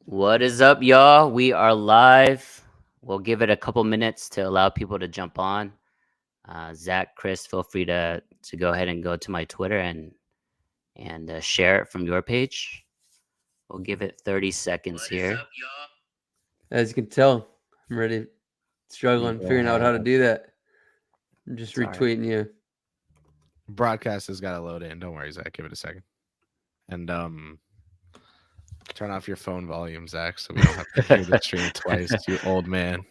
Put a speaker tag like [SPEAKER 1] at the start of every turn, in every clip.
[SPEAKER 1] What is up, y'all? We are live. We'll give it a couple minutes to allow people to jump on. Zach, Chris, feel free to go ahead and go to my Twitter and share it from your page. We'll give it 30 seconds here.
[SPEAKER 2] As you can tell, I'm ready, struggling,
[SPEAKER 3] Go
[SPEAKER 2] figuring out how to
[SPEAKER 3] ahead.
[SPEAKER 2] do that. I'm just
[SPEAKER 1] It's all right.
[SPEAKER 2] retweeting you.
[SPEAKER 3] Broadcast has got to load in. Don't worry, Zach. Give it a second. And turn off your phone volume, Zach, so we don't have to hear the stream twice. You old man.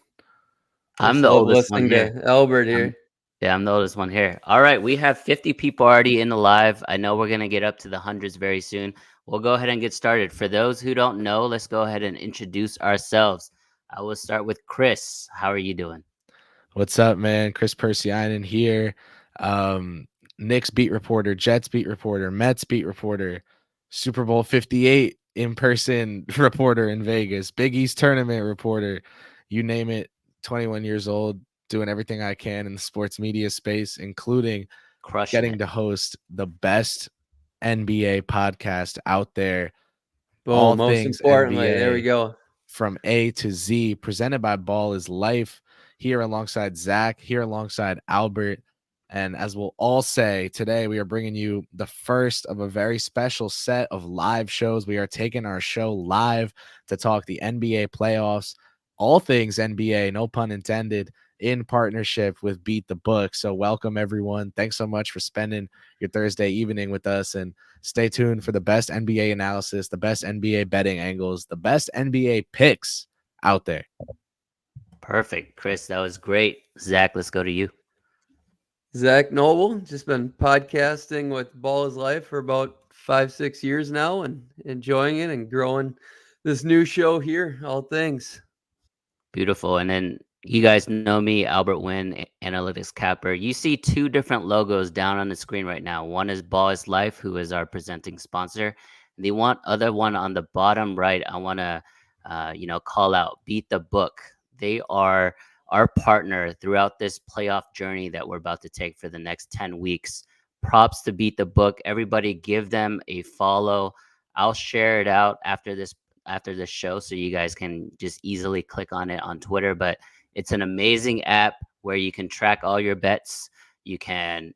[SPEAKER 2] I
[SPEAKER 1] I'm
[SPEAKER 2] just
[SPEAKER 1] the
[SPEAKER 2] love
[SPEAKER 1] oldest one
[SPEAKER 2] listening
[SPEAKER 1] here.
[SPEAKER 2] to Albert
[SPEAKER 1] I'm,
[SPEAKER 2] here.
[SPEAKER 1] yeah, I'm the oldest one here. All right, we have 50 people already in the live. I know we're gonna get up to the hundreds very soon. We'll go ahead and get started. For those who don't know, let's go ahead and introduce ourselves. I will start with Chris. How are you doing?
[SPEAKER 3] What's up, man? Chris Persianen here. Um, Knicks beat reporter, Jets beat reporter, Mets beat reporter, Super Bowl 58 in person reporter in Vegas, Big East tournament reporter. You name it. 21 years old, doing everything I can in the sports media space, including
[SPEAKER 1] Crushing
[SPEAKER 3] getting
[SPEAKER 1] it.
[SPEAKER 3] to host the best NBA podcast out there. All
[SPEAKER 2] Boom. Most
[SPEAKER 3] things
[SPEAKER 2] importantly, there we
[SPEAKER 3] NBA
[SPEAKER 2] go.
[SPEAKER 3] from A to Z, presented by Ball is Life, here alongside Zach, here alongside Albert. And as we'll all say, today we are bringing you the first of a very special set of live shows. We are taking our show live to talk the NBA playoffs, all things NBA, no pun intended, in partnership with Beat the Book. So welcome, everyone. Thanks so much for spending your Thursday evening with us. And stay tuned for the best NBA analysis, the best NBA betting angles, the best NBA picks out there.
[SPEAKER 1] Perfect, Chris. That was great. Zach, let's go to you.
[SPEAKER 2] Zach Noble, just been podcasting with Ball is Life for about 5-6 years now and enjoying it and growing this new show here, All Things.
[SPEAKER 1] Beautiful. And then you guys know me, Albert Wynn, Analytics Capper. You see two different logos down on the screen right now. One is Ball is Life, who is our presenting sponsor. The other one on the bottom right, I want to, call out Beat the Book. They are our partner throughout this playoff journey that we're about to take for the next 10 weeks. Props to Beat the Book. Everybody give them a follow. I'll share it out after this show so you guys can just easily click on it on Twitter. But it's an amazing app where you can track all your bets. You can,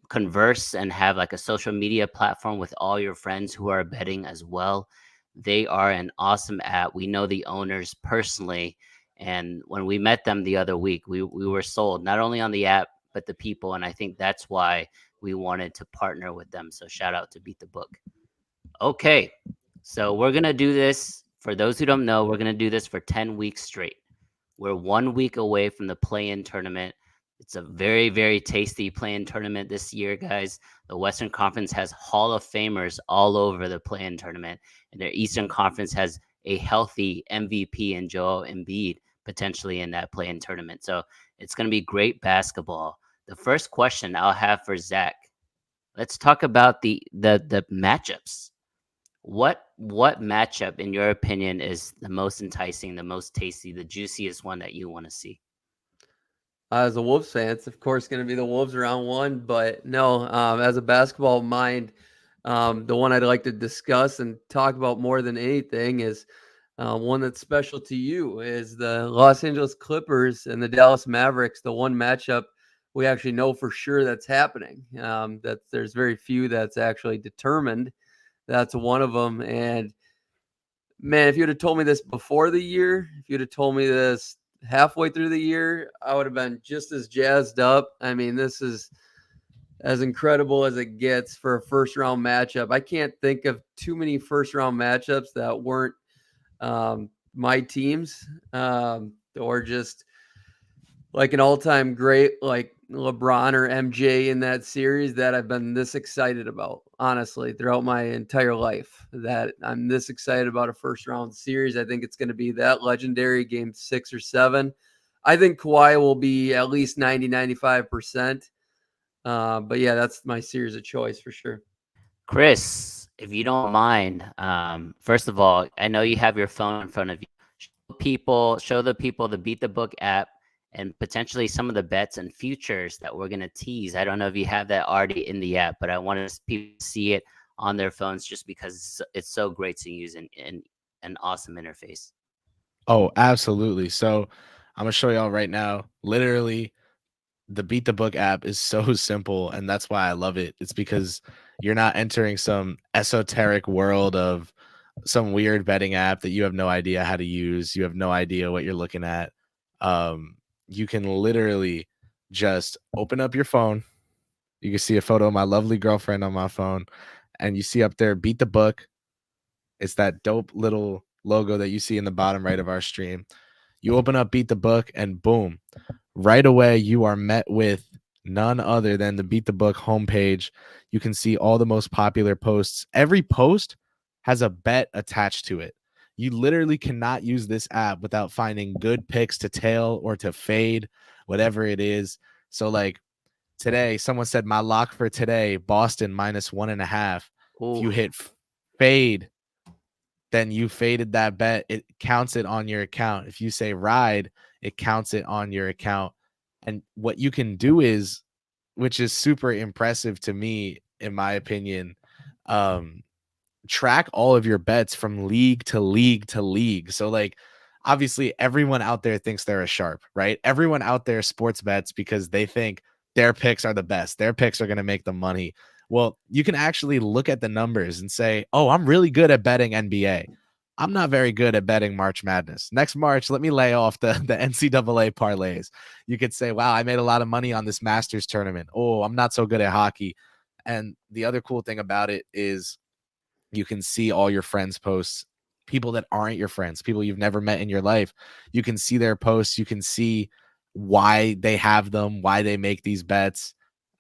[SPEAKER 1] converse and have like a social media platform with all your friends who are betting as well. They are an awesome app. We know the owners personally. And when we met them the other week, we were sold not only on the app, but the people. And I think that's why we wanted to partner with them. So shout out to Beat the Book. Okay, so we're going to do this. For those who don't know, we're going to do this for 10 weeks straight. We're 1 week away from the play-in tournament. It's a very, very tasty play-in tournament this year, guys. The Western Conference has Hall of Famers all over the play-in tournament, and the Eastern Conference has a healthy MVP in Joel Embiid potentially in that play-in tournament. So it's going to be great basketball. The first question I'll have for Zach. Let's talk about the matchups. What matchup, in your opinion, is the most enticing, the most tasty, the juiciest one that you want to see?
[SPEAKER 2] As a Wolves fan, it's of course going to be the Wolves round one, but no, as a basketball mind, the one I'd like to discuss and talk about more than anything is one that's special to you is the Los Angeles Clippers and the Dallas Mavericks, the one matchup we actually know for sure that's happening. That there's very few that's actually determined. That's one of them. And man, if you'd have told me this before the year, if you'd have told me this halfway through the year, I would have been just as jazzed up. I mean, this is as incredible as it gets for a first round matchup. I can't think of too many first round matchups that weren't my teams or just like an all-time great like LeBron or MJ in that series that I've been this excited about, honestly, throughout my entire life. That I'm this excited about a first round series. I think it's going to be that legendary game 6 or 7. I think Kawhi will be at least 90-95%. But yeah, that's my series of choice for sure.
[SPEAKER 1] Chris, if you don't mind, first of all, I know you have your phone in front of you. Show the people the Beat the Book app and potentially some of the bets and futures that we're gonna tease. I don't know if you have that already in the app, but I want people to see it on their phones just because it's so great to use. And an awesome interface.
[SPEAKER 3] Oh, absolutely. So I'm gonna show y'all right now. Literally, the Beat the Book app is so simple, and that's why I love it. It's because you're not entering some esoteric world of some weird betting app that you have no idea how to use. You have no idea what you're looking at. You can literally just open up your phone. You can see a photo of my lovely girlfriend on my phone, and you see up there Beat the Book. It's that dope little logo that you see in the bottom right of our stream. You open up Beat the Book, and boom, right away you are met with none other than the Beat the Book homepage. You can see all the most popular posts. Every post has a bet attached to it. You literally cannot use this app without finding good picks to tail or to fade, whatever it is. So, like today, someone said my lock for today, Boston -1.5. If
[SPEAKER 2] Ooh.
[SPEAKER 3] you hit fade, then you faded that bet. It counts it on your account. If you say ride, it counts it on your account. And what you can do is, which is super impressive to me, in my opinion, um, track all of your bets from league to league to league. So like obviously everyone out there thinks they're a sharp, right? Everyone out there sports bets because they think their picks are the best. Their picks are going to make them money. Well, you can actually look at the numbers and say, "Oh, I'm really good at betting NBA. I'm not very good at betting March Madness. Next March, let me lay off the NCAA parlays." You could say, "Wow, I made a lot of money on this Masters tournament. Oh, I'm not so good at hockey." And the other cool thing about it is you can see all your friends' posts, people that aren't your friends, people you've never met in your life. You can see their posts. You can see why they have them, why they make these bets.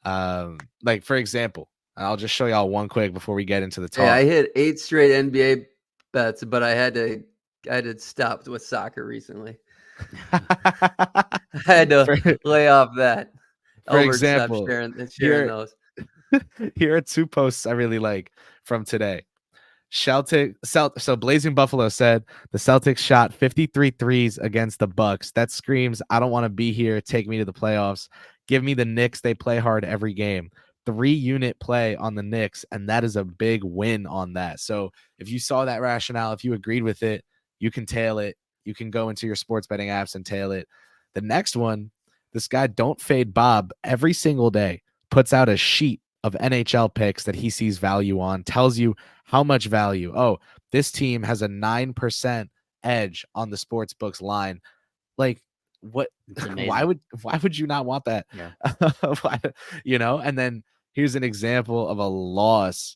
[SPEAKER 3] Like, for example, I'll just show y'all one quick before we get into the
[SPEAKER 2] Hey, I
[SPEAKER 3] talk.
[SPEAKER 2] hit 8 straight NBA bets, but I had to stop with soccer recently. I had to
[SPEAKER 3] for,
[SPEAKER 2] lay off that.
[SPEAKER 3] for
[SPEAKER 2] Albert stopped
[SPEAKER 3] example,
[SPEAKER 2] sharing
[SPEAKER 3] here,
[SPEAKER 2] those.
[SPEAKER 3] here are two posts I really like from today. So Blazing Buffalo said the Celtics shot 53 threes against the Bucks. That screams, I don't want to be here. Take me to the playoffs. Give me the Knicks. They play hard every game. 3-unit play on the Knicks, and that is a big win on that. So if you saw that rationale, if you agreed with it, you can tail it. You can go into your sports betting apps and tail it. The next one, this guy Don't Fade Bob every single day puts out a sheet of NHL picks that he sees value on, tells you how much value. Oh, this team has a 9% edge on the sports books line. Like, what?
[SPEAKER 1] It's
[SPEAKER 3] why
[SPEAKER 1] amazing.
[SPEAKER 3] would you not want that?
[SPEAKER 1] Yeah.
[SPEAKER 3] Why- and then here's an example of a loss.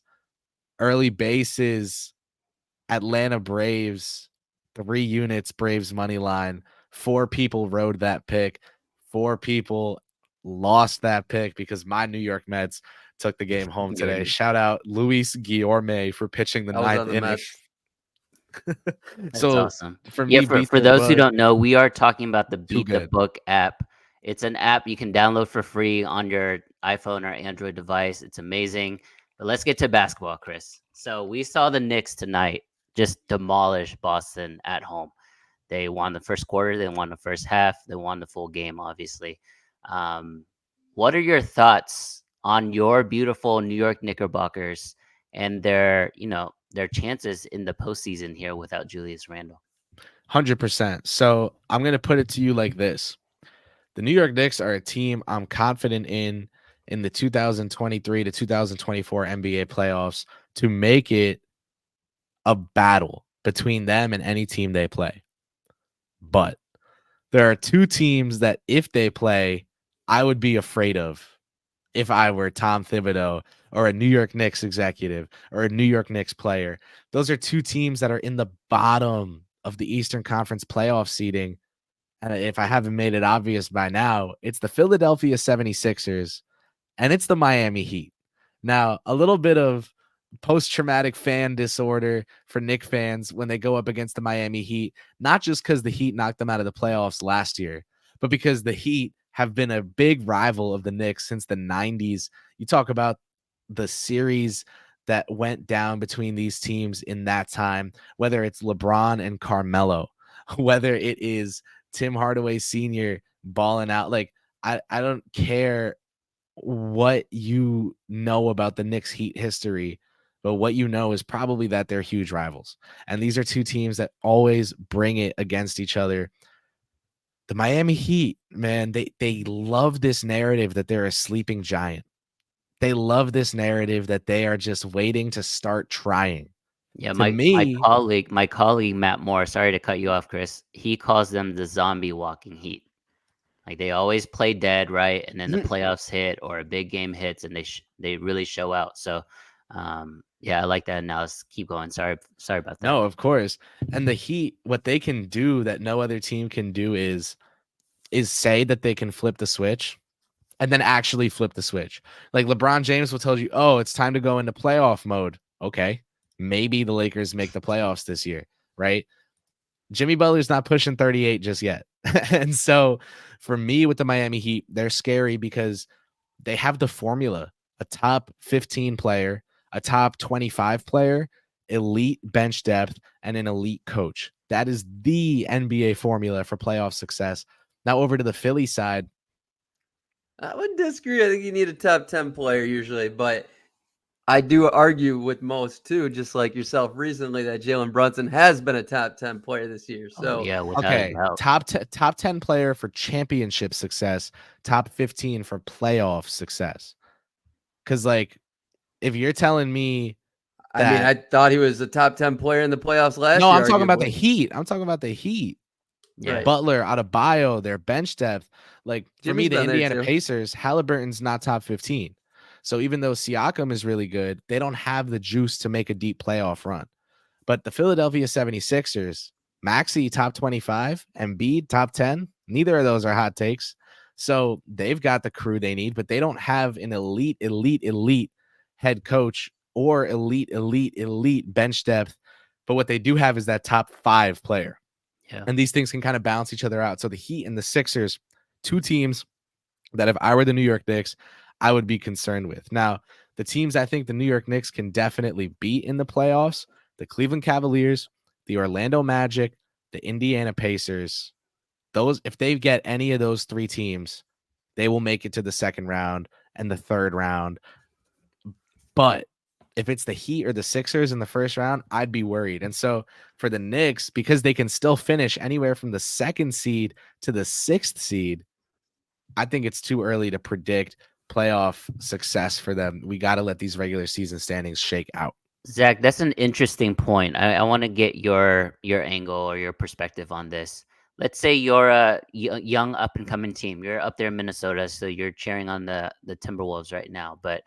[SPEAKER 3] Early bases, Atlanta Braves, 3 units, Braves money line. 4 people rode that pick. 4 people lost that pick because my New York Mets took the game home today.
[SPEAKER 1] Guaranteed.
[SPEAKER 3] Shout out Luis Guillorme for pitching the
[SPEAKER 2] I was on
[SPEAKER 3] ninth
[SPEAKER 2] the
[SPEAKER 3] inning.
[SPEAKER 2] Mets.
[SPEAKER 1] That's
[SPEAKER 3] So
[SPEAKER 1] awesome.
[SPEAKER 3] for
[SPEAKER 1] Yeah,
[SPEAKER 3] me, Beat
[SPEAKER 1] for
[SPEAKER 3] the
[SPEAKER 1] those who
[SPEAKER 3] Book,
[SPEAKER 1] don't know, we are talking about the
[SPEAKER 3] too
[SPEAKER 1] Beat the
[SPEAKER 3] good.
[SPEAKER 1] Book app. It's an app you can download for free on your iPhone or Android device. It's amazing. But let's get to basketball, Chris. So we saw the Knicks tonight just demolish Boston at home. They won the first quarter, they won the first half, they won the full game, obviously. Um, what are your thoughts on your beautiful New York Knickerbockers and their chances in the postseason here without Julius Randle?
[SPEAKER 3] 100%. So I'm going to put it to you like this. The New York Knicks are a team I'm confident in the 2023 to 2024 NBA playoffs to make it a battle between them and any team they play. But there are two teams that if they play, I would be afraid of if I were Tom Thibodeau or a New York Knicks executive or a New York Knicks player. Those are two teams that are in the bottom of the Eastern Conference playoff seeding. And if I haven't made it obvious by now, it's the Philadelphia 76ers and it's the Miami Heat. Now, a little bit of post-traumatic fan disorder for Knicks fans when they go up against the Miami Heat, not just because the Heat knocked them out of the playoffs last year, but because the Heat have been a big rival of the Knicks since the 90s. You talk about the series that went down between these teams in that time, whether it's LeBron and Carmelo, whether it is Tim Hardaway Sr. balling out. Like, I don't care what you know about the Knicks Heat history. But what you know is probably that they're huge rivals. And these are two teams that always bring it against each other. The Miami Heat, man, they love this narrative that they're a sleeping giant. They love this narrative that they are just waiting to start trying.
[SPEAKER 1] Yeah,
[SPEAKER 3] To
[SPEAKER 1] my
[SPEAKER 3] me,
[SPEAKER 1] colleague Matt Moore, sorry to cut you off, Chris. He calls them the zombie walking Heat. Like they always play dead, right? And then the playoffs hit or a big game hits, and they really show out. So, yeah, I like that analysis. Keep going. Sorry about that.
[SPEAKER 3] no, of course. And the Heat, what they can do that no other team can do is say that they can flip the switch and then actually flip the switch. Like LeBron James will tell you, "Oh, it's time to go into playoff mode." Okay. Maybe the Lakers make the playoffs this year, right? Jimmy Butler's not pushing 38 just yet. And so for me with the Miami Heat, they're scary because they have the formula: a top 15 player, a top 25 player, elite bench depth, and an elite coach. That is the NBA formula for playoff success. Now over to the Philly side.
[SPEAKER 2] I would disagree. I think you need a top 10 player usually, but I do argue with most too, just like yourself recently, that Jalen Brunson has been a top 10 player this year.
[SPEAKER 1] Oh
[SPEAKER 2] So
[SPEAKER 1] yeah, without a
[SPEAKER 3] Okay,
[SPEAKER 1] doubt.
[SPEAKER 3] top 10 player for championship success, top 15 for playoff success. Cuz like if you're telling me
[SPEAKER 2] I mean,
[SPEAKER 3] that
[SPEAKER 2] I thought he was a top 10 player in the playoffs last
[SPEAKER 3] no,
[SPEAKER 2] year,
[SPEAKER 3] I'm talking about the
[SPEAKER 2] arguably.
[SPEAKER 3] Heat. I'm talking about the Heat.
[SPEAKER 1] Yeah,
[SPEAKER 2] Right.
[SPEAKER 3] Butler, Adebayo, their bench depth. Like for me,
[SPEAKER 2] Jimmy's
[SPEAKER 3] the
[SPEAKER 2] been there
[SPEAKER 3] Indiana
[SPEAKER 2] too.
[SPEAKER 3] Pacers, Halliburton's not top 15. So even though Siakam is really good, they don't have the juice to make a deep playoff run. But the Philadelphia 76ers, Maxey top 25, Embiid top 10, neither of those are hot takes. So they've got the crew they need, but they don't have an elite head coach or elite bench depth. But what they do have is that top 5 player.
[SPEAKER 1] yeah.
[SPEAKER 3] And these things can kind of balance each other out. So the Heat and the Sixers, two teams that if I were the New York Knicks, I would be concerned with. Now, the teams I think the New York Knicks can definitely beat in the playoffs: the Cleveland Cavaliers, the Orlando Magic, the Indiana Pacers. Those, if they get any of those three teams, they will make it to the second round and the third round. But if it's the Heat or the Sixers in the first round, I'd be worried. And so for the Knicks, because they can still finish anywhere from the second seed to the sixth seed, I think it's too early to predict playoff success for them. We got to let these regular season standings shake out.
[SPEAKER 1] Zach, that's an interesting point. I want to get your angle or your perspective on this. Let's say you're a young up and coming team. You're up there in Minnesota, so you're cheering on the Timberwolves right now. But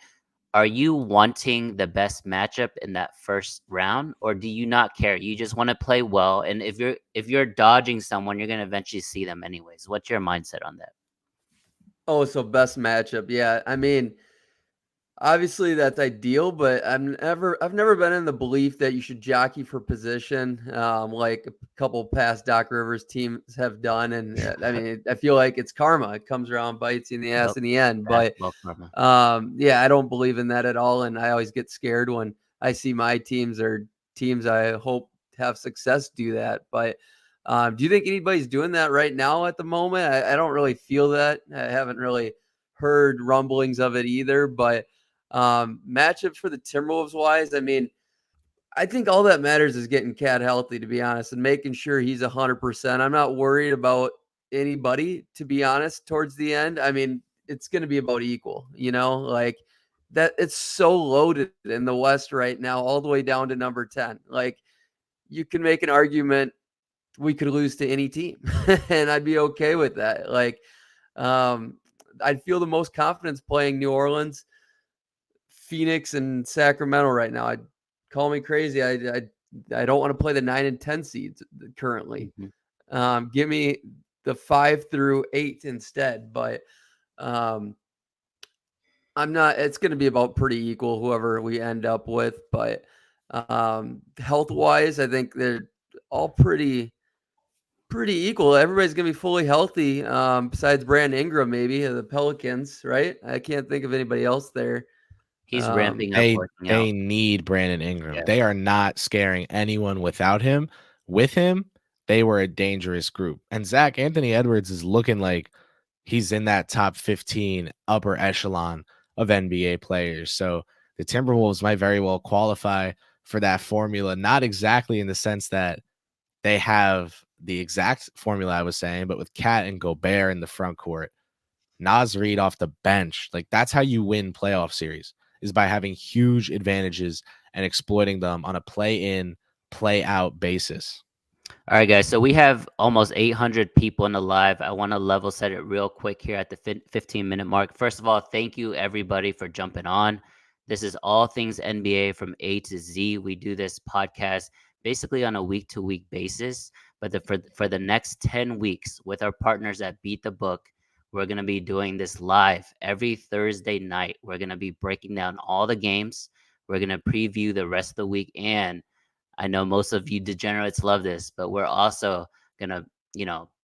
[SPEAKER 1] are you wanting the best matchup in that first round, or do you not care? You just want to play well, and if you're dodging someone, you're gonna eventually see them anyways. What's your mindset on that?
[SPEAKER 2] Oh, so best matchup. Yeah. I mean, obviously that's ideal, but I've never been in the belief that you should jockey for position, like a couple past Doc Rivers teams have done. And I mean, I feel like it's karma. It comes around, bites you in the
[SPEAKER 1] Yep,
[SPEAKER 2] ass in the end. But
[SPEAKER 1] basketball karma.
[SPEAKER 2] yeah, I don't believe in that at all. And I always get scared when I see my teams or teams I hope have success do that. But do you think anybody's doing that right now at the moment? I don't really feel that. I haven't really heard rumblings of it either. But matchups for the Timberwolves wise, I mean, I think all that matters is getting Cat healthy, to be honest, and making sure he's 100%. I'm not worried about anybody, to be honest, towards the end. I mean, it's going to be about equal, like that. It's so loaded in the West right now, all the way down to number 10. Like, you can make an argument we could lose to any team, and I'd be okay with that. Like, um, I'd feel the most confidence playing New Orleans, Phoenix, and Sacramento right now. I'd call me crazy. I don't want to play the 9 and 10 seeds currently.
[SPEAKER 1] Mhm.
[SPEAKER 2] Give me the 5 through 8 instead. But um, I'm not. It's going to be about pretty equal, whoever we end up with. But health wise, I think they're all pretty equal. Everybody's going to be fully healthy, besides Brandon Ingram, maybe the Pelicans, right? I can't think of anybody else there.
[SPEAKER 1] He's ramping up, working out.
[SPEAKER 3] They need Brandon Ingram.
[SPEAKER 1] Yeah.
[SPEAKER 3] They are not scaring anyone without him. With him, they were a dangerous group. And Zach Anthony Edwards is looking like he's in that top 15 upper echelon of NBA players. So the Timberwolves might very well qualify for that formula, not exactly in the sense that they have the exact formula I was saying, but with Cat and Gobert in the front court, Naz Reid off the bench, like that's how you win playoff series, is by having huge advantages and exploiting them on a play in, play out basis.
[SPEAKER 1] All right, guys. So we have almost 800 people in the live. I want to level set it real quick here at the 15-minute mark. First of all, thank you everybody for jumping on. This is all things NBA from A to Z. We do this podcast basically on a week-to-week basis, but for the next 10 weeks with our partners at Beat the Book, we're going to be doing this live every Thursday night. We're going to be breaking down all the games. We're going to preview the rest of the week, and I know most of you degenerates love this, but we're also gonna,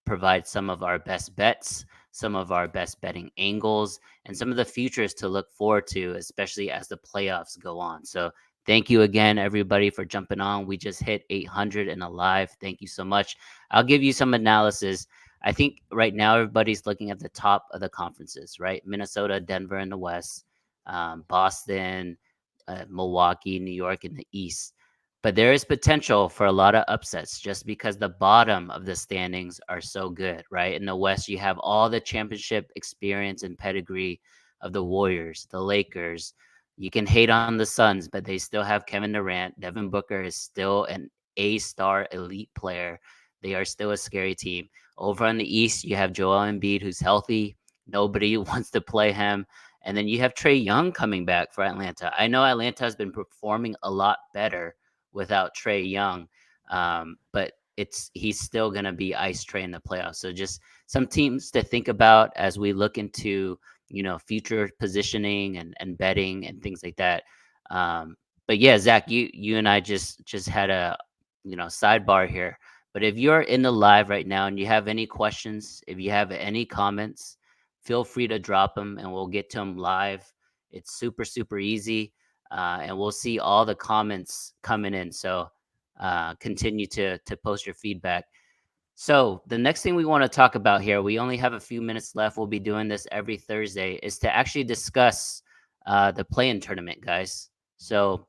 [SPEAKER 1] provide some of our best bets, some of our best betting angles, and some of the futures to look forward to, especially as the playoffs go on. So thank you again, everybody, for jumping on. We just hit 800 and alive. Thank you so much. I'll give you some analysis. I think right now everybody's looking at the top of the conferences, right? Minnesota, Denver in the West, Boston, Milwaukee, New York in the East. But there is potential for a lot of upsets just because the bottom of the standings are so good, right? In the West, you have all the championship experience and pedigree of the Warriors, the Lakers. You can hate on the Suns, but they still have Kevin Durant. Devin Booker is still an A-star elite player. They are still a scary team. Over on the East, you have Joel Embiid, who's healthy. Nobody wants to play him. And then you have Trae Young coming back for Atlanta. I know Atlanta has been performing a lot better without Trae Young. But he's still going to be Ice Trae in the playoffs. So just some teams to think about as we look into, future positioning and betting and things like that. But yeah, Zach, you and I just had a, sidebar here. But if you're in the live right now and you have any questions, if you have any comments, feel free to drop them and we'll get to them live. It's super, super easy. And we'll see all the comments coming in. So continue to post your feedback. So the next thing we want to talk about here, we only have a few minutes left. We'll be doing this every Thursday, is to actually discuss the play-in tournament, guys. So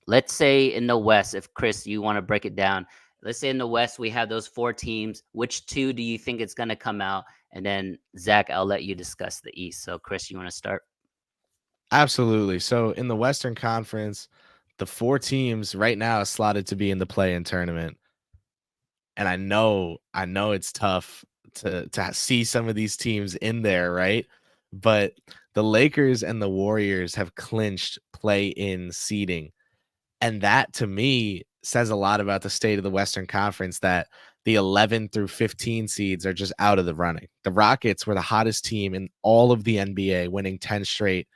[SPEAKER 1] let's say in the West, if Chris, you want to break it down, let's say in the West we have those 4 teams. Which 2 do you think it's going to come out? And then Zach, I'll let you discuss the East. So Chris, you want to start?
[SPEAKER 3] Absolutely. So in the Western Conference, the 4 teams right now are slotted to be in the play-in tournament. And I know it's tough to see some of these teams in there, right? But the Lakers and the Warriors have clinched play-in seeding. And that to me says a lot about the state of the Western Conference, that the 11 through 15 seeds are just out of the running. The Rockets were the hottest team in all of the NBA, winning 10 straight.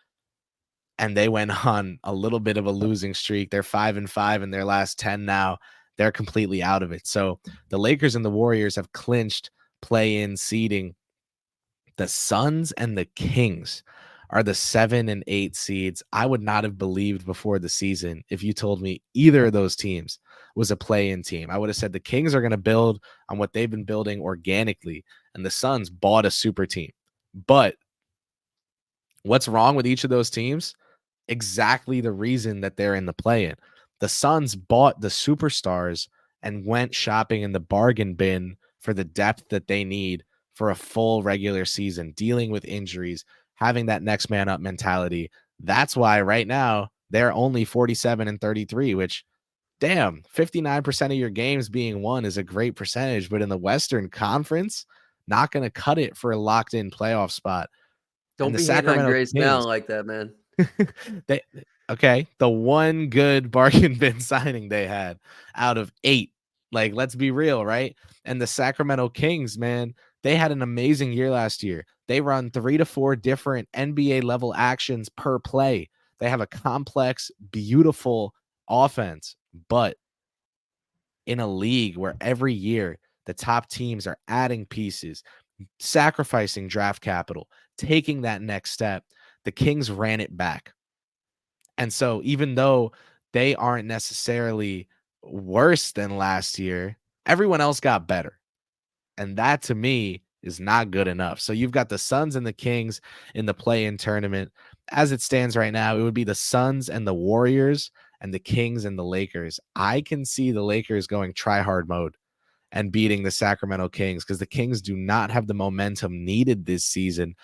[SPEAKER 3] And they went on a little bit of a losing streak. They're 5-5 in their last 10 now. They're completely out of it. So the Lakers and the Warriors have clinched play-in seeding. The Suns and the Kings are the 7 and 8 seeds. I would not have believed before the season if you told me either of those teams was a play-in team. I would have said the Kings are going to build on what they've been building organically, and the Suns bought a super team. But what's wrong with each of those teams? Exactly the reason that they're in the play-in. The Suns bought the superstars and went shopping in the bargain bin for the depth that they need for a full regular season, dealing with injuries, having that next man up mentality. That's why right now they're only 47 and 33, which, damn, 59% of your games being won is a great percentage. But in the Western Conference, not going to cut it for a locked in playoff spot.
[SPEAKER 2] Don't
[SPEAKER 3] And the
[SPEAKER 2] be hating on
[SPEAKER 3] Sacramento
[SPEAKER 2] Grayson
[SPEAKER 3] Kings,
[SPEAKER 2] Allen like that, man.
[SPEAKER 3] the one good bargain bin signing they had out of 8. Like, let's be real, right? And the Sacramento Kings, man, they had an amazing year last year. They run 3 to 4 different NBA level actions per play. They have a complex, beautiful offense, but in a league where every year the top teams are adding pieces, sacrificing draft capital, taking that next step, the Kings ran it back. And so even though they aren't necessarily worse than last year, everyone else got better. And that to me is not good enough. So you've got the Suns and the Kings in the play-in tournament. as it stands right now, it would be the Suns and the Warriors and the Kings and the Lakers. I can see the Lakers going try hard mode and beating the Sacramento Kings because the Kings do not have the momentum needed this season.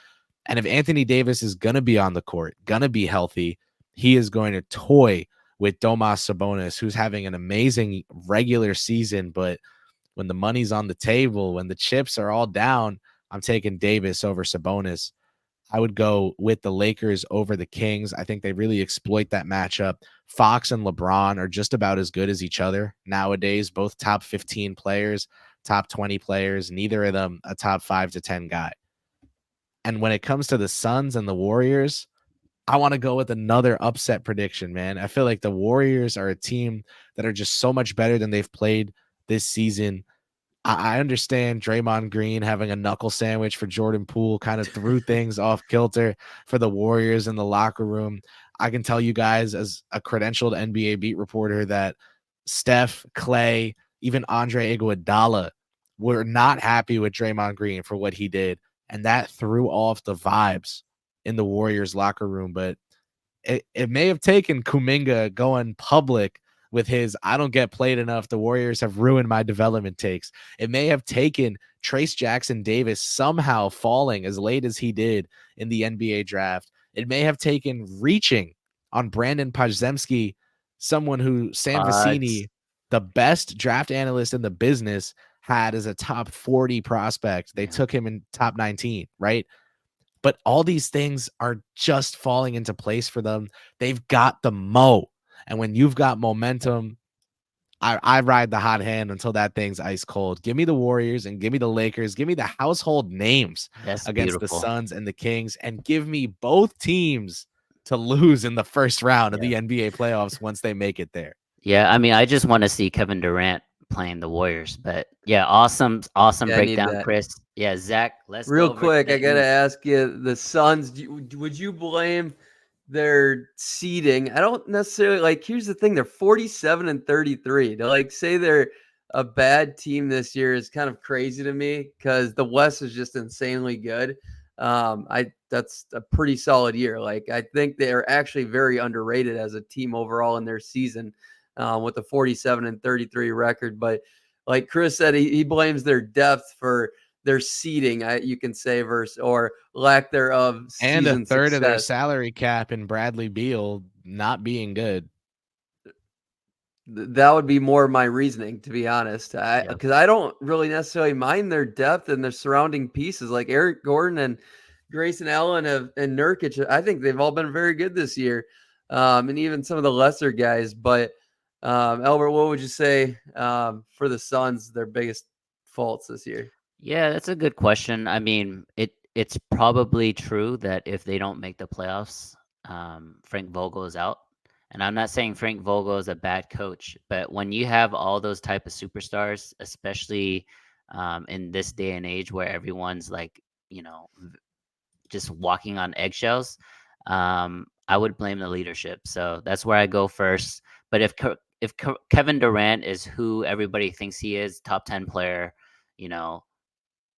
[SPEAKER 3] And if Anthony Davis is going to be on the court, going to be healthy, he is going to toy with Domas Sabonis, who's having an amazing regular season. But when the money's on the table, when the chips are all down, I'm taking Davis over Sabonis. I would go with the Lakers over the Kings. I think they really exploit that matchup. Fox and LeBron are just about as good as each other nowadays, both top 15 players, top 20 players, neither of them a top 5 to 10 guy. And when it comes to the Suns and the Warriors, I want to go with another upset prediction, man. I feel like the Warriors are a team that are just so much better than they've played this season. I understand Draymond Green having a knuckle sandwich for Jordan Poole kind of threw things off kilter for the Warriors in the locker room. I can tell you guys as a credentialed NBA beat reporter that Steph, Clay, even Andre Iguodala were not happy with Draymond Green for what he did. And that threw off the vibes in the Warriors locker room. But it may have taken Kuminga going public with his I don't get played enough. The Warriors have ruined my development takes. It may have taken Trace Jackson Davis somehow falling as late as he did in the NBA draft. It may have taken reaching on Brandon Podziemski, someone who Sam
[SPEAKER 1] Pods.
[SPEAKER 3] Vecini, the best draft analyst in the business, had as a top 40 prospect. They
[SPEAKER 1] Yeah.
[SPEAKER 3] took him in top 19, right? But all these things are just falling into place for them. They've got the mo. And when you've got momentum, I ride the hot hand until that thing's ice cold. Give me the Warriors and give me the Lakers. Give me the household names
[SPEAKER 1] That's
[SPEAKER 3] against the
[SPEAKER 1] beautiful.
[SPEAKER 3] Suns and the Kings, and give me both teams to lose in the first round of
[SPEAKER 1] Yeah.
[SPEAKER 3] the NBA playoffs once they make it there.
[SPEAKER 1] Yeah, I mean, I just want to see Kevin Durant playing the Warriors. But yeah, awesome
[SPEAKER 2] Yeah, I need
[SPEAKER 1] breakdown,
[SPEAKER 2] that.
[SPEAKER 1] Chris. Yeah, Zach, let's go
[SPEAKER 2] Real
[SPEAKER 1] over to
[SPEAKER 2] quick,
[SPEAKER 1] the
[SPEAKER 2] I gotta
[SPEAKER 1] East.
[SPEAKER 2] ask you: the Suns. Would you blame their seeding? I don't necessarily like. Here's the thing: they're 47-33. To like say they're a bad team this year is kind of crazy to me because the West is just insanely good. That's a pretty solid year. Like I think they're actually very underrated as a team overall in their season, with a 47-33 record. But like Chris said, he blames their depth for their seeding, you can say, versus or lack thereof
[SPEAKER 3] And a
[SPEAKER 2] season
[SPEAKER 3] third of their
[SPEAKER 2] success.
[SPEAKER 3] salary cap in Bradley Beal not being good.
[SPEAKER 2] That would be more my reasoning, to be honest.
[SPEAKER 1] Yep.
[SPEAKER 2] Because I don't really necessarily mind their depth and their surrounding pieces, like Eric Gordon and Grayson Allen and Nurkic. I think they've all been very good this year, and even some of the lesser guys. But Albert, what would you say for the Suns, their biggest faults this year?
[SPEAKER 1] Yeah, that's a good question. I mean, it's probably true that if they don't make the playoffs, Frank Vogel is out. And I'm not saying Frank Vogel is a bad coach, but when you have all those type of superstars, especially in this day and age where everyone's like, you know, just walking on eggshells, I would blame the leadership. So that's where I go first. But if Kevin Durant is who everybody thinks he is, top 10 player, you know,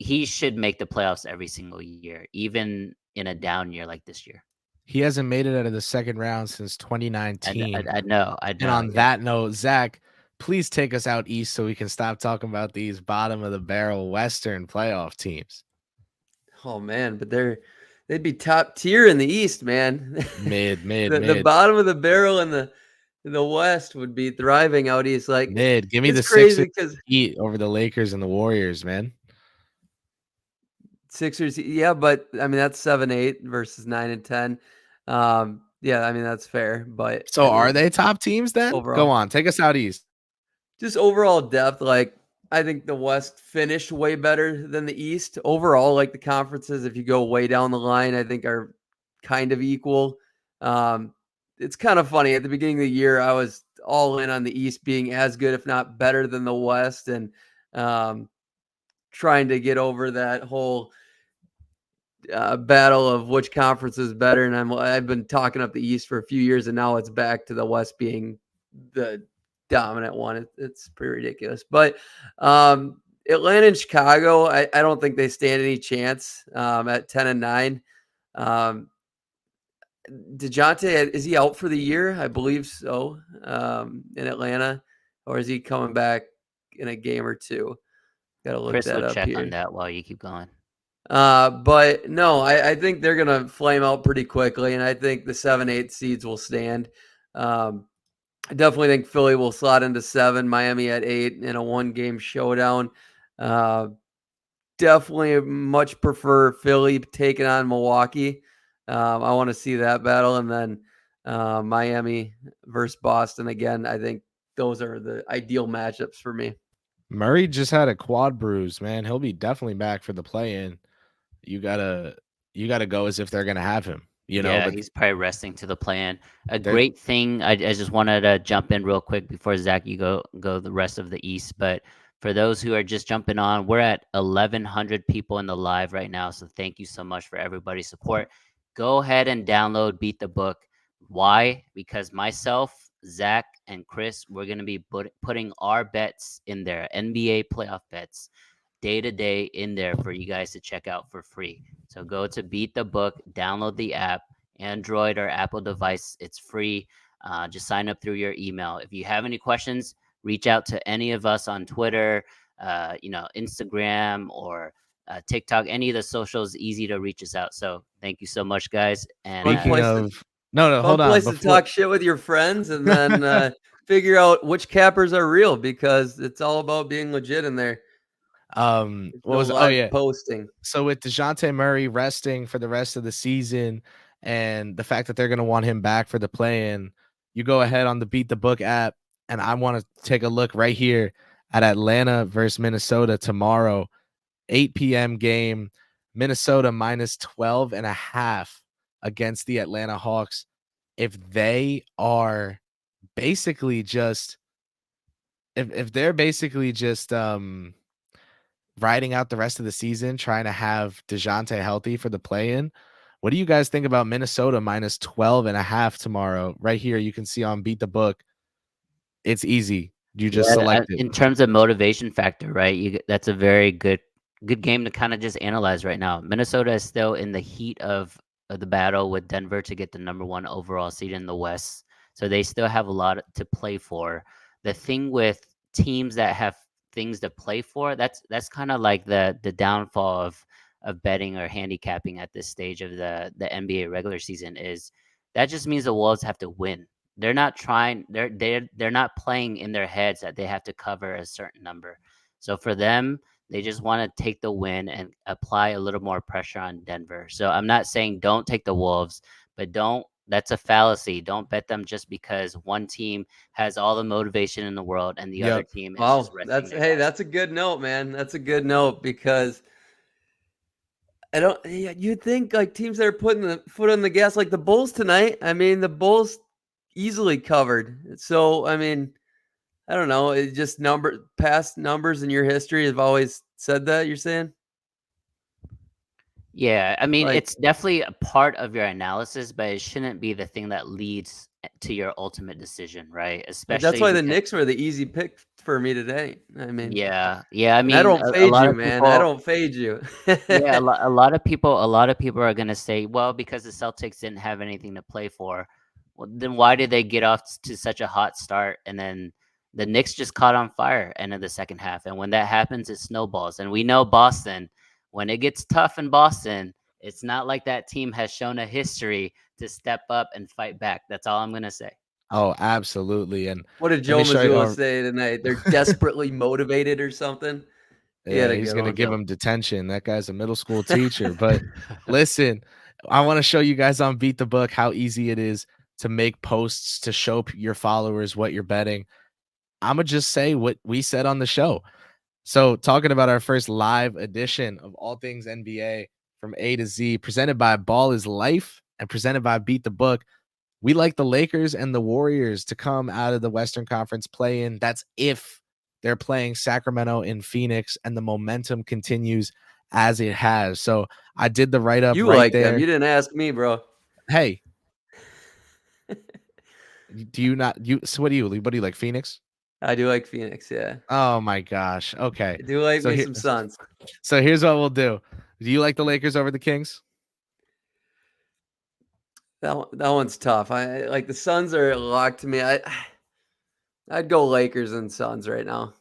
[SPEAKER 1] he should make the playoffs every single year, even in a down year like this year.
[SPEAKER 3] He hasn't made it out of the second round since
[SPEAKER 1] And
[SPEAKER 3] 2019.
[SPEAKER 1] I
[SPEAKER 3] And
[SPEAKER 1] know,
[SPEAKER 3] on
[SPEAKER 1] yeah.
[SPEAKER 3] that note, Zach, please take us out east so we can stop talking about these bottom of the barrel Western playoff teams.
[SPEAKER 2] Oh man, but they'd be top tier in the East, man.
[SPEAKER 3] Mid, mid,
[SPEAKER 2] The
[SPEAKER 3] mid,
[SPEAKER 2] bottom of the barrel in the West would be thriving out East. Like
[SPEAKER 3] mid. Give me
[SPEAKER 2] it's
[SPEAKER 3] the Sixers
[SPEAKER 2] crazy because
[SPEAKER 3] Heat over the Lakers and the Warriors, man.
[SPEAKER 2] Sixers, yeah, but I mean that's 7-8 versus 9-10. Yeah, I mean that's fair, but
[SPEAKER 3] So
[SPEAKER 2] I
[SPEAKER 3] are
[SPEAKER 2] mean
[SPEAKER 3] they top teams then? Go
[SPEAKER 2] overall,
[SPEAKER 3] on, take us out east.
[SPEAKER 2] just overall depth, like I think the West finished way better than the East. Overall, like the conferences, if you go way down the line, I think are kind of equal. Um, it's kind of funny. At the beginning of the year, I was all in on the East being as good, if not better, than the West, and um, trying to get over that whole battle of which conference is better. And I've been talking up the East for a few years, and now it's back to the West being the dominant one. It's pretty ridiculous. But Atlanta and Chicago, I don't think they stand any chance at 10-9. Um, DeJounte, is he out for the year? I believe so, in Atlanta, or is he coming back in a game or two? Got to look
[SPEAKER 1] Chris
[SPEAKER 2] that
[SPEAKER 1] will
[SPEAKER 2] up
[SPEAKER 1] check on
[SPEAKER 2] here.
[SPEAKER 1] that while you keep going.
[SPEAKER 2] But no, I think they're gonna flame out pretty quickly, and I think the 7-8 seeds will stand. I definitely think Philly will slot into 7, Miami at 8 in a 1-game showdown. Uh, Definitely much prefer Philly taking on Milwaukee. I want to see that battle, and then Miami versus Boston again. I think those are the ideal matchups for me.
[SPEAKER 3] Murray just had a quad bruise, man. He'll be definitely back for the play-in. You gotta you gotta go as if they're gonna have him,
[SPEAKER 1] Yeah,
[SPEAKER 3] but
[SPEAKER 1] he's probably resting to the plan. A
[SPEAKER 3] they're
[SPEAKER 1] great thing. I just wanted to jump in real quick before Zach, you go the rest of the East. But for those who are just jumping on, we're at 1,100 people in the live right now. So thank you so much for everybody's support. Go ahead and download Beat the Book. Why? Because myself, Zach, and Chris, we're gonna be putting our bets in there, NBA playoff bets, day to day in there for you guys to check out for free. So go to Beat the Book, download the app, Android or Apple device. It's free. Just sign up through your email. If you have any questions, reach out to any of us on Twitter, Instagram or TikTok. Any of the socials, easy to reach us out. So thank you so much, guys. And
[SPEAKER 2] Fun
[SPEAKER 3] speaking
[SPEAKER 2] place to
[SPEAKER 3] of no,
[SPEAKER 2] fun
[SPEAKER 3] hold on.
[SPEAKER 2] place to
[SPEAKER 3] Before
[SPEAKER 2] talk shit with your friends, and then figure out which cappers are real, because it's all about being legit in there. There's
[SPEAKER 3] what
[SPEAKER 2] no
[SPEAKER 3] was
[SPEAKER 2] live
[SPEAKER 3] yeah.
[SPEAKER 2] posting.
[SPEAKER 3] So with DeJounte Murray resting for the rest of the season and the fact that they're gonna want him back for the play-in, you go ahead on the Beat the Book app, and I want to take a look right here at Atlanta versus Minnesota tomorrow, 8 p.m. game. Minnesota minus 12.5 against the Atlanta Hawks. If they are basically just if they're basically just riding out the rest of the season, trying to have DeJounte healthy for the play-in, what do you guys think about Minnesota minus 12.5 tomorrow? Right here, you can see on Beat the Book. It's easy. You just
[SPEAKER 1] yeah,
[SPEAKER 3] select it.
[SPEAKER 1] in terms of motivation factor, right? That's a very good game to kind of just analyze right now. Minnesota is still in the heat of the battle with Denver to get the number 1 overall seed in the West. So they still have a lot to play for. The thing with teams that have things to play for, that's kind of like the downfall of betting or handicapping at this stage of the NBA regular season is that just means the Wolves have to win. They're not trying. They're not playing in their heads that they have to cover a certain number. So for them, they just want to take the win and apply a little more pressure on Denver. So I'm not saying don't take the Wolves, but don't. That's a fallacy. Don't bet them just because one team has all the motivation in the world and the other
[SPEAKER 3] Yep.
[SPEAKER 1] team is just
[SPEAKER 2] Wow,
[SPEAKER 1] resting their guys.
[SPEAKER 2] that's a good note, man. That's a good note, because I don't. Yeah, you'd think like teams that are putting the foot on the gas, like the Bulls tonight. I mean, the Bulls easily covered. So I mean, I don't know. It just past numbers in your history have always said that. You're saying
[SPEAKER 1] Yeah, I mean,
[SPEAKER 2] like
[SPEAKER 1] it's definitely a part of your analysis, but it shouldn't be the thing that leads to your ultimate decision, right?
[SPEAKER 2] that's
[SPEAKER 1] Especially
[SPEAKER 2] why the
[SPEAKER 1] because
[SPEAKER 2] Knicks were the easy pick for me today. I mean,
[SPEAKER 1] yeah. I
[SPEAKER 2] and I
[SPEAKER 1] mean,
[SPEAKER 2] don't
[SPEAKER 1] a
[SPEAKER 2] fade
[SPEAKER 1] lot
[SPEAKER 2] you,
[SPEAKER 1] of
[SPEAKER 2] man. I
[SPEAKER 1] people.
[SPEAKER 2] don't fade you.
[SPEAKER 1] Yeah, a lot of people are gonna say, well, because the Celtics didn't have anything to play for. Well, then why did they get off to such a hot start? And then the Knicks just caught on fire end of the second half. And when that happens, it snowballs. And we know Boston, when it gets tough in Boston, it's not like that team has shown a history to step up and fight back. That's all I'm gonna say.
[SPEAKER 3] Oh, absolutely. And
[SPEAKER 2] What did
[SPEAKER 3] let
[SPEAKER 2] Joe
[SPEAKER 3] me show you.
[SPEAKER 2] Mazzulla say tonight? They're desperately motivated or something. He had
[SPEAKER 3] Yeah,
[SPEAKER 2] a
[SPEAKER 3] he's
[SPEAKER 2] good
[SPEAKER 3] gonna
[SPEAKER 2] one,
[SPEAKER 3] give
[SPEAKER 2] Joe.
[SPEAKER 3] him detention. That guy's a middle school teacher. But listen, I want to show you guys on Beat the Book how easy it is to make posts to show your followers what you're betting. I'm gonna just say what we said on the show. So, talking about our first live edition of All Things NBA from A to Z, presented by Ball is Life and presented by Beat the Book. We like the Lakers and the Warriors to come out of the Western Conference play-in. That's if they're playing Sacramento in Phoenix and the momentum continues as it has. So I did the write-up
[SPEAKER 2] You
[SPEAKER 3] right
[SPEAKER 2] like them.
[SPEAKER 3] there.
[SPEAKER 2] You didn't ask me, bro.
[SPEAKER 3] Hey, do you not you so what do you like, Phoenix?
[SPEAKER 2] I do like Phoenix. Yeah,
[SPEAKER 3] Oh my gosh. Okay.
[SPEAKER 2] I do like
[SPEAKER 3] So
[SPEAKER 2] me
[SPEAKER 3] here
[SPEAKER 2] some Suns.
[SPEAKER 3] here's what we'll do. Do you like the Lakers over the Kings?
[SPEAKER 2] That one's tough. I like the Suns are locked to me. I'd go Lakers and Suns right now.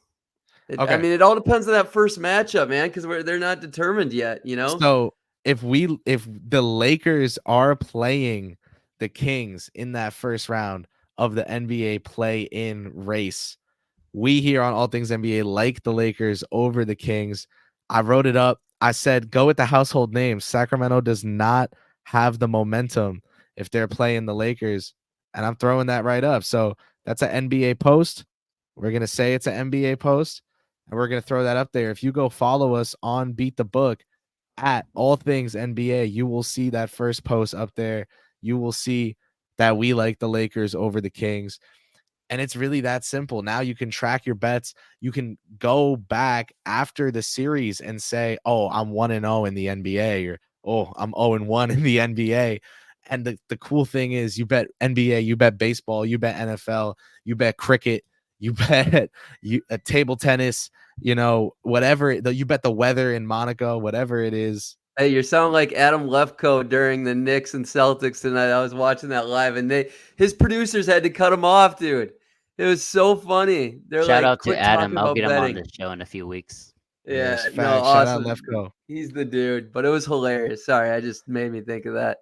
[SPEAKER 2] I
[SPEAKER 3] Okay.
[SPEAKER 2] mean, it all depends on that first matchup, man, because they're not determined yet.
[SPEAKER 3] So if the Lakers are playing the Kings in that first round of the NBA play-in race, we here on All Things NBA like the Lakers over the Kings. I wrote it up. I said go with the household names. Sacramento does not have the momentum if they're playing the Lakers, and I'm throwing that right up. So that's an NBA post. We're gonna say it's an NBA post, and we're gonna throw that up there. If you go follow us on Beat the Book at All Things NBA, you will see that first post up there. You will see that we like the Lakers over the Kings. And it's really that simple. Now you can track your bets. You can go back after the series and say, oh, I'm 1-0 in the NBA, or oh, I'm 0-1 in the NBA. And the cool thing is you bet NBA, you bet baseball, you bet NFL, you bet cricket, you bet table tennis, whatever. You bet the weather in Monaco, whatever it is.
[SPEAKER 2] Hey, you sound like Adam Lefkoe during the Knicks and Celtics tonight. I was watching that live, and his producers had to cut him off, dude. It was so funny. They're
[SPEAKER 1] Shout
[SPEAKER 2] like,
[SPEAKER 1] out to
[SPEAKER 2] "Quit talking
[SPEAKER 1] Adam. I'll
[SPEAKER 2] about
[SPEAKER 1] get him on
[SPEAKER 2] betting."
[SPEAKER 1] the show in a few weeks.
[SPEAKER 3] Yes,
[SPEAKER 2] Yeah, no,
[SPEAKER 3] facts. Shout out
[SPEAKER 2] awesome.
[SPEAKER 3] Lefko.
[SPEAKER 2] He's the dude, but it was hilarious. Sorry, I just made me think of that.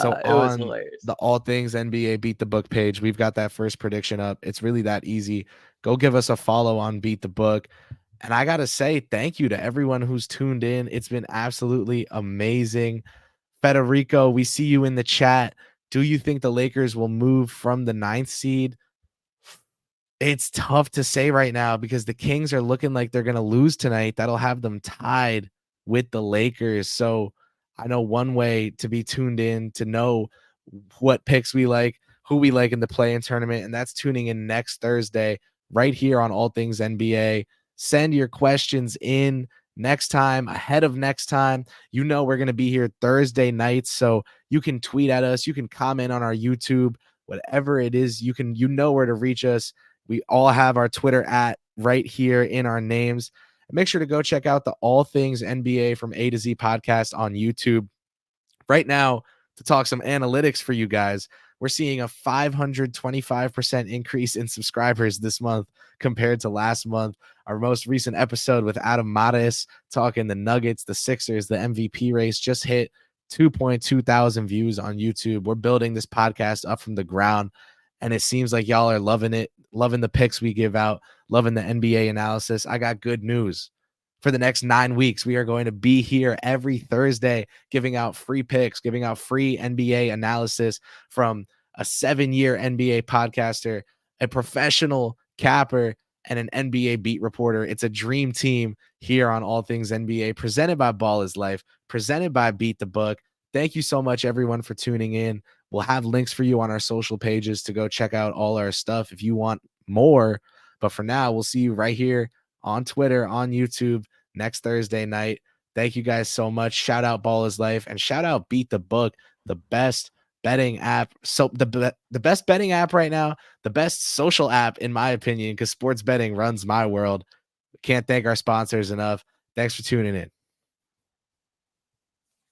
[SPEAKER 3] So
[SPEAKER 2] It was
[SPEAKER 3] on
[SPEAKER 2] hilarious.
[SPEAKER 3] the All Things NBA Beat the Book page, we've got that first prediction up. It's really that easy. Go give us a follow on Beat the Book. And I got to say thank you to everyone who's tuned in. It's been absolutely amazing. Federico, we see you in the chat. Do you think the Lakers will move from the 9th seed? It's tough to say right now because the Kings are looking like they're going to lose tonight. That'll have them tied with the Lakers. So I know one way to be tuned in to know what picks we like, who we like in the play-in tournament, and that's tuning in next Thursday right here on All Things NBA. Send your questions in next time, ahead of next time. We're going to be here Thursday nights, so you can tweet at us, you can comment on our YouTube, whatever it is, you know where to reach us. We all have our Twitter @ right here in our names. And make sure to go check out the All Things NBA from A to Z podcast on YouTube. Right now, to talk some analytics for you guys, we're seeing a 525% increase in subscribers this month compared to last month. Our most recent episode with Adam Mattis talking the Nuggets, the Sixers, the MVP race just hit 2.2 thousand views on YouTube. We're building this podcast up from the ground, and it seems like y'all are loving it, loving the picks we give out, loving the NBA analysis. I got good news. For the next 9 weeks, we are going to be here every Thursday giving out free picks, giving out free NBA analysis from a 7-year NBA podcaster, a professional capper, and an NBA beat reporter. It's a dream team here on All Things NBA, presented by Ballislife, presented by Beat the Book. Thank you so much, everyone, for tuning in. We'll have links for you on our social pages to go check out all our stuff if you want more. But for now, we'll see you right here on Twitter, on YouTube next Thursday night. Thank you guys so much. Shout out Ball is Life and shout out Beat the Book, the best betting app. So the best betting app right now, the best social app in my opinion, because sports betting runs my world. Can't thank our sponsors enough. Thanks for tuning in.